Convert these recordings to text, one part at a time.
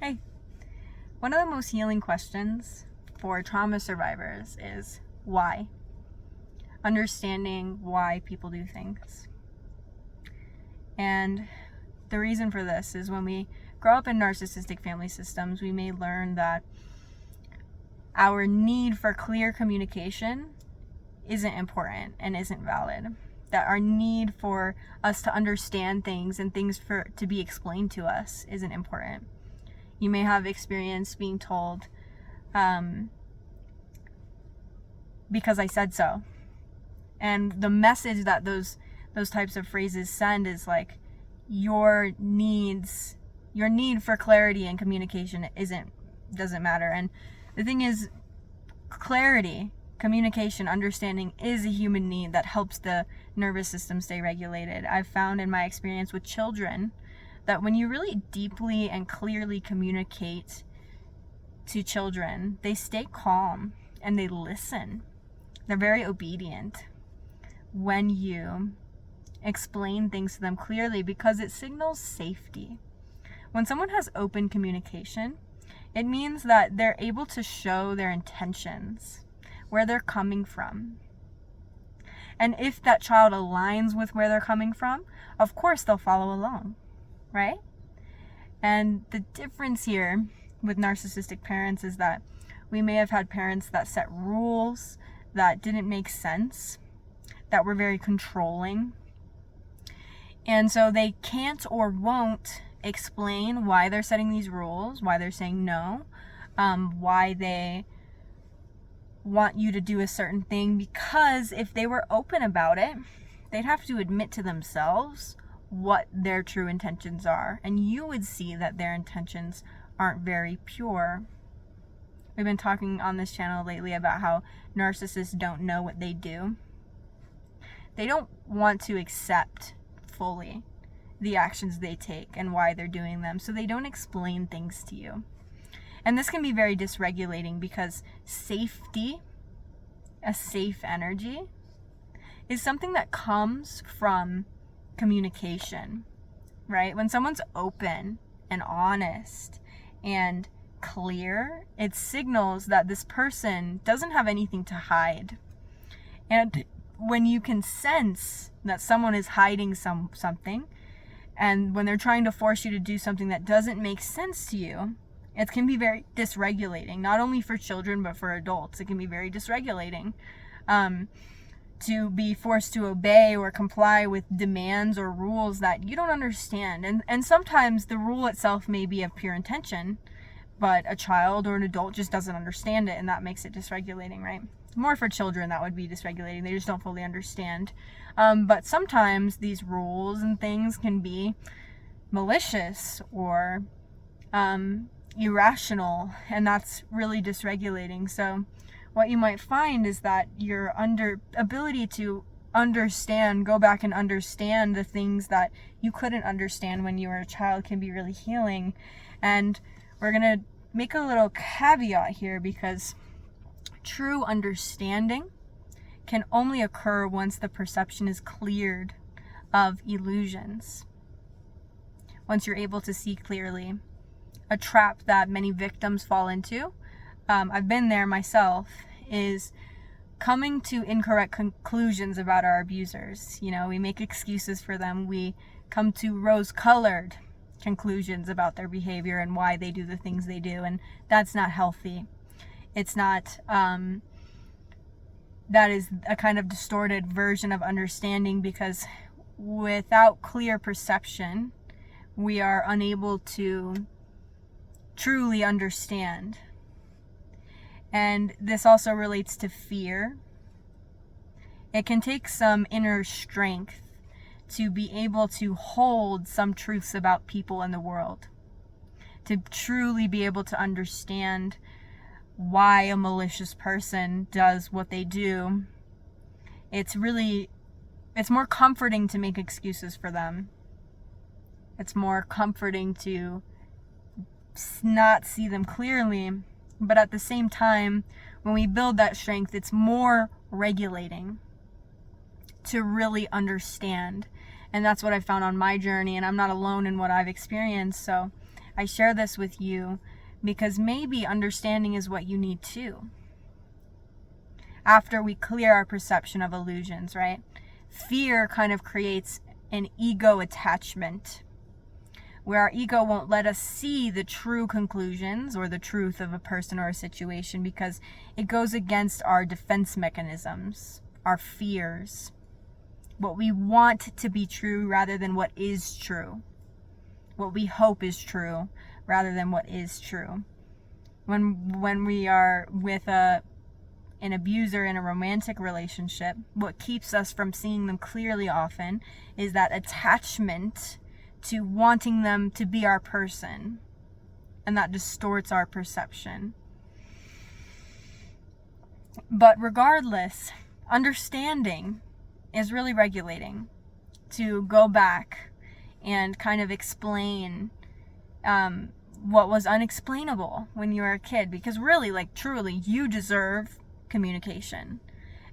Hey, one of the most healing questions for trauma survivors is why? Understanding why people do things. And the reason for this is when we grow up in narcissistic family systems, we may learn that our need for clear communication isn't important and isn't valid. That our need for us to understand things and things to be explained to us isn't important. You may have experienced being told, because I said so. And the message that those types of phrases send is like, your need for clarity and communication doesn't matter. And the thing is, clarity, communication, understanding is a human need that helps the nervous system stay regulated. I've found in my experience with children that when you really deeply and clearly communicate to children, they stay calm and they listen. They're very obedient when you explain things to them clearly, because it signals safety. When someone has open communication, it means that they're able to show their intentions, where they're coming from. And if that child aligns with where they're coming from, of course they'll follow along, right? And the difference here with narcissistic parents is that we may have had parents that set rules that didn't make sense, that were very controlling. And so they can't or won't explain why they're setting these rules, why they're saying no, why they want you to do a certain thing, because if they were open about it, they'd have to admit to themselves what their true intentions are, and you would see that their intentions aren't very pure. We've been talking on this channel lately about how narcissists don't know what they do. They don't want to accept fully the actions they take and why they're doing them, so they don't explain things to you. And this can be very dysregulating, because safety, a safe energy, is something that comes from communication, right? When someone's open and honest and clear, it signals that this person doesn't have anything to hide. And when you can sense that someone is hiding something, and when they're trying to force you to do something that doesn't make sense to you, it can be very dysregulating, not only for children, but for adults. It can be very dysregulating to be forced to obey or comply with demands or rules that you don't understand. And sometimes the rule itself may be of pure intention, but a child or an adult just doesn't understand it, and that makes it dysregulating, right? More for children, that would be dysregulating. They just don't fully understand. But sometimes these rules and things can be malicious or irrational, and that's really dysregulating. So what you might find is that your ability to understand, go back and understand the things that you couldn't understand when you were a child, can be really healing. And we're going to make a little caveat here, because true understanding can only occur once the perception is cleared of illusions. Once you're able to see clearly. A trap that many victims fall into, I've been there myself, is coming to incorrect conclusions about our abusers. You know, we make excuses for them. We come to rose-colored conclusions about their behavior and why they do the things they do, and that's not healthy. It's not, that is a kind of distorted version of understanding, because without clear perception, we are unable to truly understand. And this also relates to fear. It can take some inner strength to be able to hold some truths about people in the world, to truly be able to understand why a malicious person does what they do. It's more comforting to make excuses for them. It's more comforting to not see them clearly, but at the same time, when we build that strength, it's more regulating to really understand. And that's what I found on my journey, and I'm not alone in what I've experienced. So I share this with you because maybe understanding is what you need too. After we clear our perception of illusions, right? Fear kind of creates an ego attachment, where our ego won't let us see the true conclusions or the truth of a person or a situation because it goes against our defense mechanisms, our fears, what we want to be true rather than what is true, what we hope is true rather than what is true. When we are with an abuser in a romantic relationship, what keeps us from seeing them clearly often is that attachment to wanting them to be our person, and that distorts our perception. But regardless, understanding is really regulating, to go back and kind of explain what was unexplainable when you were a kid, because really, like, truly, you deserve communication.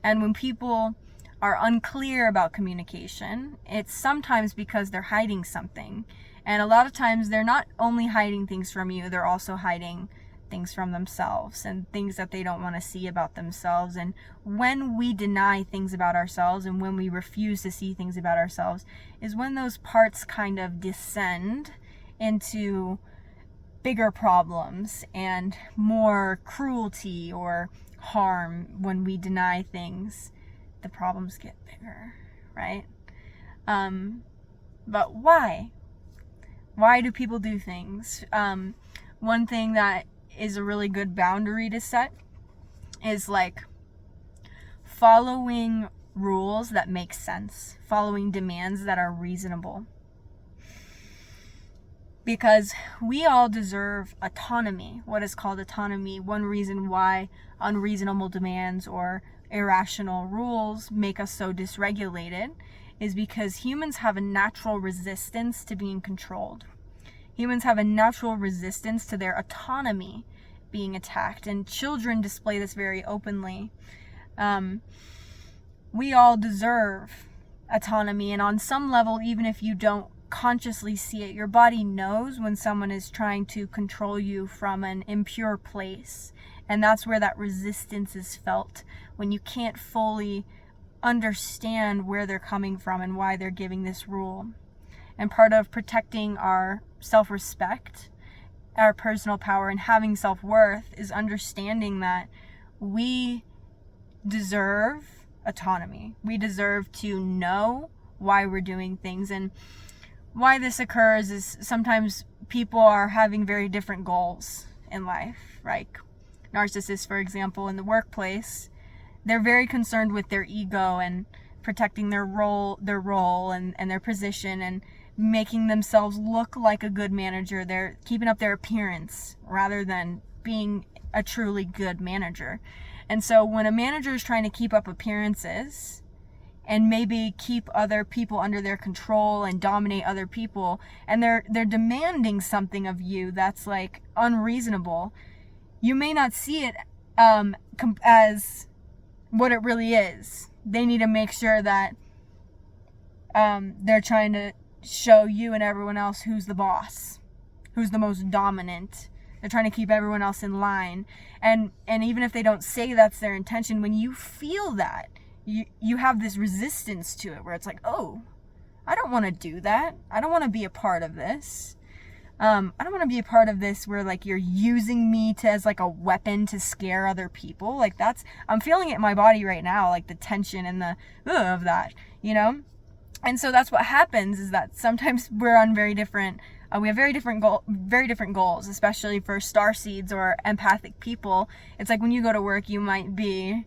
And when people are unclear about communication, it's sometimes because they're hiding something. And a lot of times they're not only hiding things from you, they're also hiding things from themselves and things that they don't want to see about themselves. And when we deny things about ourselves and when we refuse to see things about ourselves is when those parts kind of descend into bigger problems and more cruelty or harm. When we deny things, the problems get bigger, right? But why? Why do people do things? One thing that is a really good boundary to set is like following rules that make sense, following demands that are reasonable. Because we all deserve autonomy, what is called autonomy. One reason why unreasonable demands or irrational rules make us so dysregulated is because humans have a natural resistance to being controlled. Humans have a natural resistance to their autonomy being attacked, and children display this very openly. We all deserve autonomy, and on some level, even if you don't consciously see it, your body knows when someone is trying to control you from an impure place. And that's where that resistance is felt, when you can't fully understand where they're coming from and why they're giving this rule. And part of protecting our self-respect, our personal power, and having self-worth is understanding that we deserve autonomy. We deserve to know why we're doing things. And why this occurs is sometimes people are having very different goals in life. Like narcissists, for example, in the workplace, they're very concerned with their ego and protecting their role and their position and making themselves look like a good manager. They're keeping up their appearance rather than being a truly good manager. And so when a manager is trying to keep up appearances and maybe keep other people under their control and dominate other people, and they're demanding something of you that's like unreasonable, you may not see it as what it really is. They need to make sure that they're trying to show you and everyone else who's the boss, who's the most dominant. They're trying to keep everyone else in line. And even if they don't say that's their intention, when you feel that, you have this resistance to it where it's like, oh, I don't want to do that. I don't want to be a part of this. I don't want to be a part of this where like you're using me as like a weapon to scare other people. Like I'm feeling it in my body right now, like the tension and the of that, you know? And so that's what happens, is that sometimes we're on very different, we have very different goals, especially for starseeds or empathic people. It's like when you go to work, you might be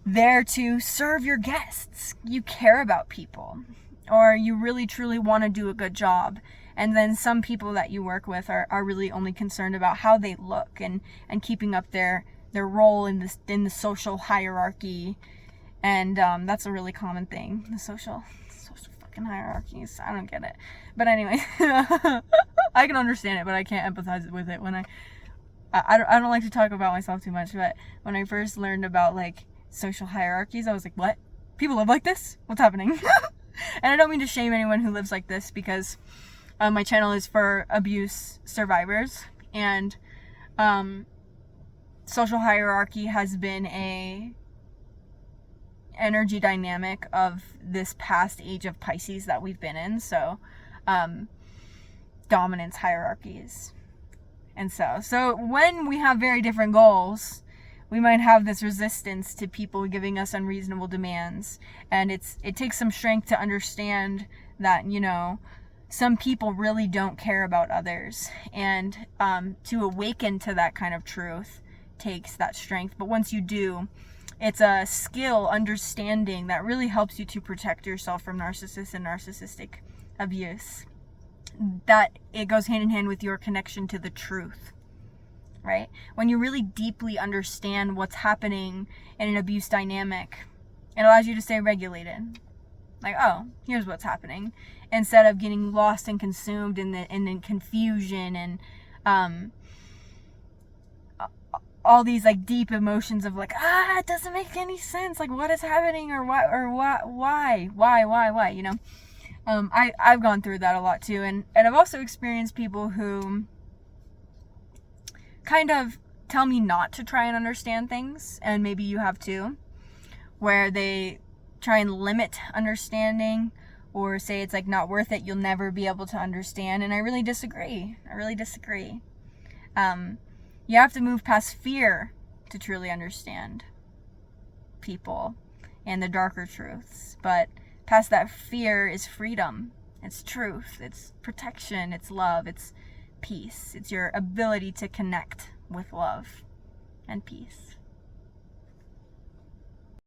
there to serve your guests. You care about people, or you really truly want to do a good job. And then some people that you work with are really only concerned about how they look and keeping up their role in the social hierarchy. And that's a really common thing, the social fucking hierarchies. I don't get it. But anyway, I can understand it, but I can't empathize with it. When I don't like to talk about myself too much, but when I first learned about like social hierarchies, I was like, what? People live like this? What's happening? And I don't mean to shame anyone who lives like this, because My channel is for abuse survivors, and social hierarchy has been a energy dynamic of this past age of Pisces that we've been in. So dominance hierarchies. And so when we have very different goals, we might have this resistance to people giving us unreasonable demands. And it takes some strength to understand that, some people really don't care about others. And to awaken to that kind of truth takes that strength. But once you do, it's a skill, understanding that really helps you to protect yourself from narcissists and narcissistic abuse. That it goes hand in hand with your connection to the truth, right? When you really deeply understand what's happening in an abuse dynamic, it allows you to stay regulated. Like, oh, here's what's happening. Instead of getting lost and consumed in confusion and all these like deep emotions of like, it doesn't make any sense. Like, what is happening, or why, I've gone through that a lot too, and I've also experienced people who kind of tell me not to try and understand things, and maybe you have too, where they try and limit understanding or say it's like not worth it, you'll never be able to understand, and I really disagree. You have to move past fear to truly understand people and the darker truths. But past that fear is freedom. It's truth. It's protection. It's love. It's peace. It's your ability to connect with love and peace.